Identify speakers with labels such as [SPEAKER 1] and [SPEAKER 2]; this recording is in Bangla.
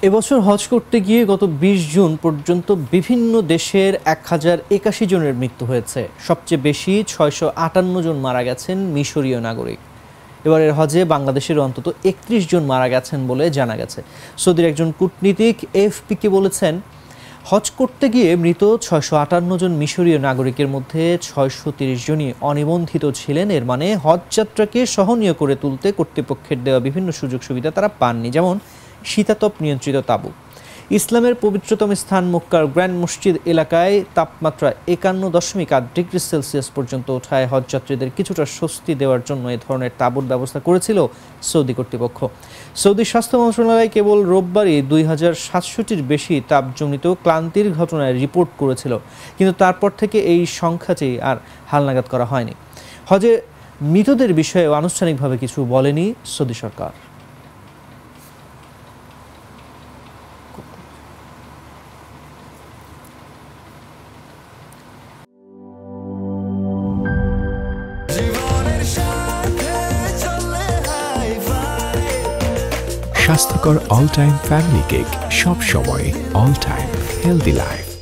[SPEAKER 1] এবছর হজ করতে গিয়ে গত ২০ জুন পর্যন্ত বিভিন্ন দেশের ১,০৮১ জনের মৃত্যু হয়েছে। সবচেয়ে বেশি ৬৫৮ জন মারা গেছেন মিশরীয় নাগরিক। এবারের হজে বাংলাদেশের অন্তত ৩১ জন মারা গেছেন বলে জানা গেছে। সৌদির একজন কূটনীতিক এএফপিকে বলেছেন, হজ করতে গিয়ে মৃত ৬৫৮ জন মিশরীয় নাগরিকের মধ্যে ৬৩০ জনই অনিবন্ধিত ছিলেন। এর মানে হজ যাত্রাকে সহনীয় করে তুলতে কর্তৃপক্ষের দেওয়া বিভিন্ন সুযোগ সুবিধা তারা পাননি, যেমন শীতাতপ নিয়ন্ত্রিত তাঁবু। ইসলামের পবিত্রতম স্থান মক্কার গ্র্যান্ড মসজিদ এলাকায় তাপমাত্রা ৫১.৮ ডিগ্রি সেলসিয়াস পর্যন্ত ওঠায় হজযাত্রীদের কিছুটা স্বস্তি দেওয়ার জন্য এ ধরনের তাঁবুর ব্যবস্থা করেছিল সৌদি কর্তৃপক্ষ। সৌদি স্বাস্থ্য মন্ত্রণালয় কেবল রোববারই ২,৭০০টির বেশি তাপজনিত ক্লান্তির ঘটনায় রিপোর্ট করেছিল, কিন্তু তারপর থেকে এই সংখ্যাটি আর হালনাগাদ করা হয়নি। হজে মৃতদের বিষয়ে আনুষ্ঠানিকভাবে কিছু বলেনি সৌদি সরকার।
[SPEAKER 2] স্বাস্থ্যকর অল টাইম ফ্যামিলি কেক, সব সময় অল টাইম হেলদি লাইফ।